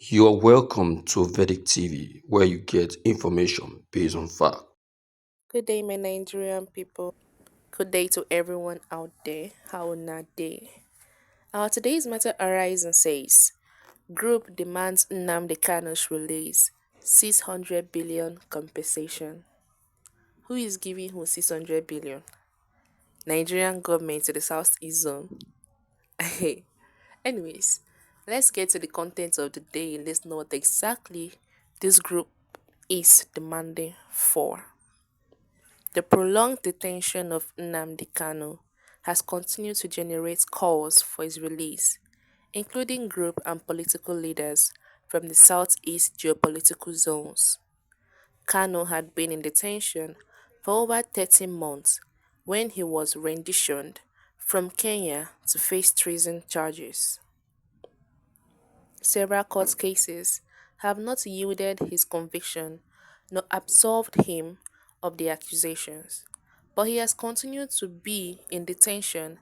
You are welcome to Vedic TV, where you get information based on fact. Good day, my Nigerian people. Good day to everyone out there. How na day? Today's matter arises and says, Group demands Nnamdi Kanu's release. 600 billion compensation. Who is giving who 600 billion? Nigerian government to the Southeast Zone. Anyways, let's get to the content of the day and let's know what exactly this group is demanding for. The prolonged detention of Nnamdi Kanu has continued to generate calls for his release, including group and political leaders from the southeast geopolitical zones. Kanu had been in detention for over 13 months when he was renditioned from Kenya to face treason charges. Several court cases have not yielded his conviction nor absolved him of the accusations, but he has continued to be in detention,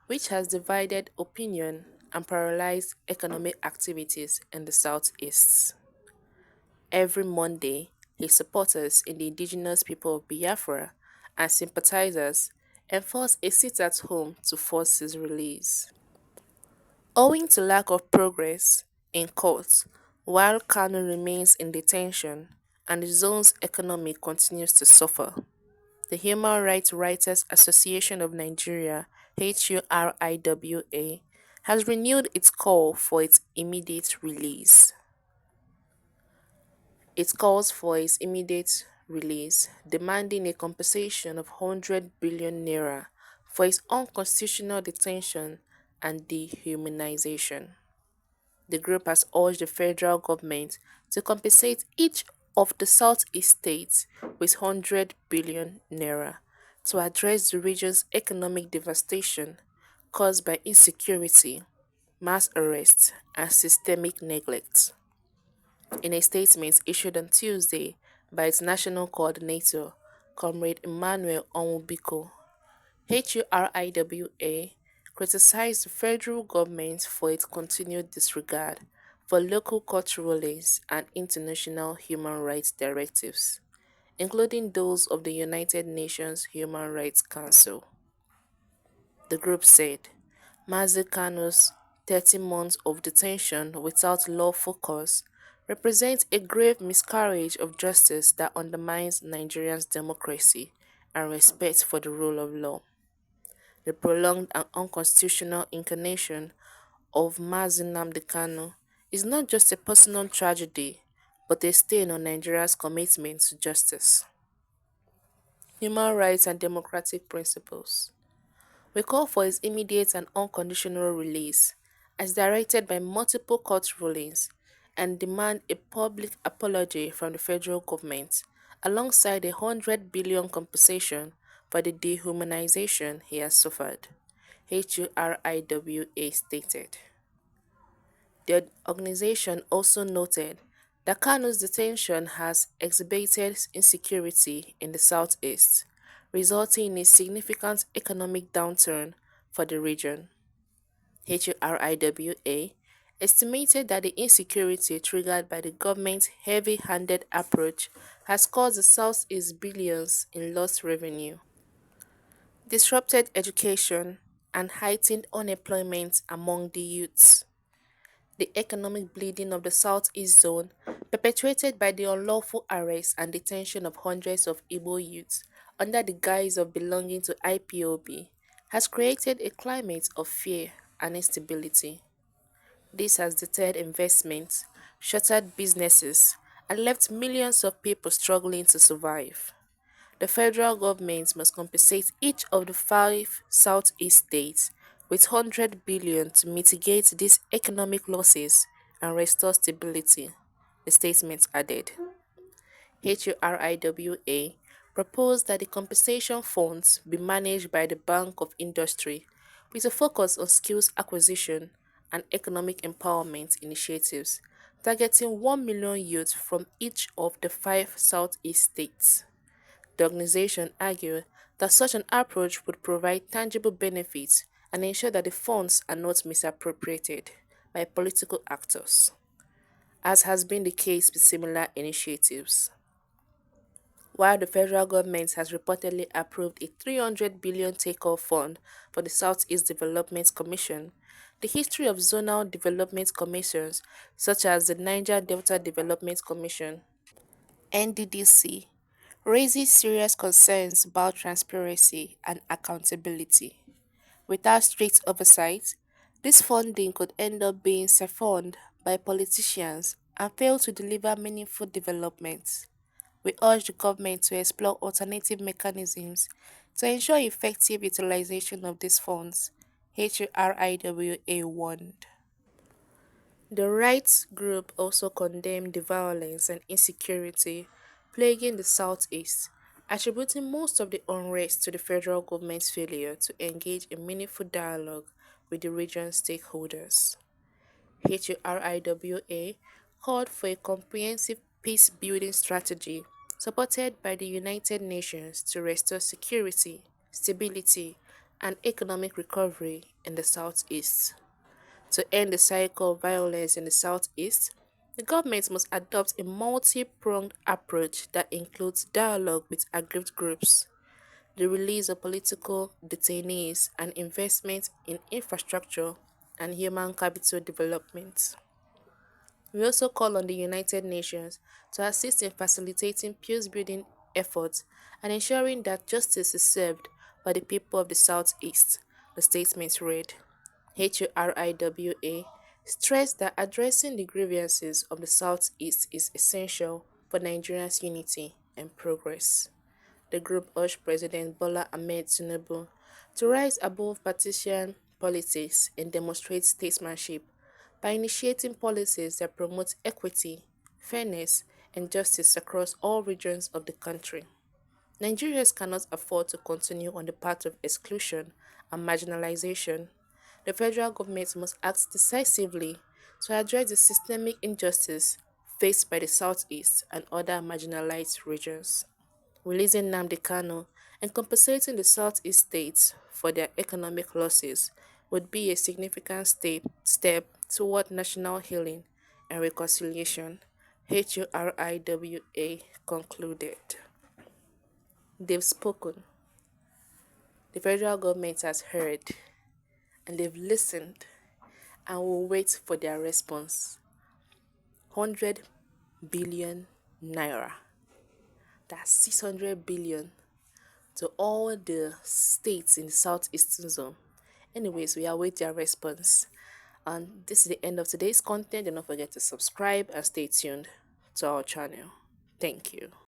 which has divided opinion and paralyzed economic activities in the southeast. Every Monday, his supporters in the indigenous people of Biafra and sympathizers enforce a sit-at-home to force his release. Owing to lack of progress in court, while Kanu remains in detention and the zone's economy continues to suffer, the Human Rights Writers Association of Nigeria (HURIWA) has renewed its call for its immediate release. It calls for his immediate release, demanding a compensation of 100 billion naira for his unconstitutional detention and dehumanization. The group has urged the federal government to compensate each of the southeast states with 100 billion naira to address the region's economic devastation caused by insecurity, mass arrests, and systemic neglect. In a statement issued on Tuesday by its national coordinator, Comrade Emmanuel Onwubiko, HURIWA criticized the federal government for its continued disregard for local court rulings and international human rights directives, including those of the United Nations Human Rights Council. The group said Mazi Kanu's 30 months of detention without lawful cause represents a grave miscarriage of justice that undermines Nigeria's democracy and respect for the rule of law. The prolonged and unconstitutional incarnation of Mazi Nnamdi Kanu is not just a personal tragedy, but a stain on Nigeria's commitment to justice, human rights and democratic principles. We call for his immediate and unconditional release, as directed by multiple court rulings, and demand a public apology from the federal government, alongside a 100 billion compensation for the dehumanization he has suffered, HURIWA stated. The organization also noted that Kanu's detention has exacerbated insecurity in the southeast, resulting in a significant economic downturn for the region. HURIWA estimated that the insecurity triggered by the government's heavy-handed approach has caused the southeast billions in lost revenue, disrupted education, and heightened unemployment among the youths. The economic bleeding of the Southeast Zone, perpetuated by the unlawful arrest and detention of hundreds of Igbo youths under the guise of belonging to IPOB, has created a climate of fear and instability. This has deterred investment, shuttered businesses, and left millions of people struggling to survive. The federal government must compensate each of the five southeast states with 100 billion to mitigate these economic losses and restore stability, the statement added. HURIWA proposed that the compensation funds be managed by the Bank of Industry with a focus on skills acquisition and economic empowerment initiatives targeting 1 million youths from each of the five southeast states. The organization argued that such an approach would provide tangible benefits and ensure that the funds are not misappropriated by political actors. as has been the case with similar initiatives. While the federal government has reportedly approved a 300 billion takeoff fund for the Southeast Development Commission, the history of zonal development commissions such as the Niger Delta Development Commission (NDDC) raises serious concerns about transparency and accountability. Without strict oversight, this funding could end up being siphoned by politicians and fail to deliver meaningful development. We urge the government to explore alternative mechanisms to ensure effective utilization of these funds, HRIWA warned. The rights group also condemned the violence and insecurity plaguing the Southeast, attributing most of the unrest to the federal government's failure to engage in meaningful dialogue with the region's stakeholders. HRIWA called for a comprehensive peace building strategy supported by the United Nations to restore security, stability, and economic recovery in the Southeast. To end the cycle of violence in the Southeast, the government must adopt a multi pronged approach that includes dialogue with aggrieved groups, the release of political detainees, and investment in infrastructure and human capital development. We also call on the United Nations to assist in facilitating peace building efforts and ensuring that justice is served by the people of the Southeast, the statement read. HURIWA stressed that addressing the grievances of the Southeast is essential for Nigeria's unity and progress. The group urged President Bola Ahmed Tinubu to rise above partisan politics and demonstrate statesmanship by initiating policies that promote equity, fairness, and justice across all regions of the country. Nigerians cannot afford to continue on the path of exclusion and marginalization. The federal government must act decisively to address the systemic injustice faced by the Southeast and other marginalized regions. Releasing Nnamdi Kanu and compensating the Southeast states for their economic losses would be a significant step toward national healing and reconciliation, HURIWA concluded. They've spoken, the federal government has heard, and they've listened and will wait for their response. 100 billion naira, that's 600 billion to all the states in the southeastern zone. Anyways, we await their response. And this is the end of today's content. Do not forget to subscribe and stay tuned to our channel. Thank you.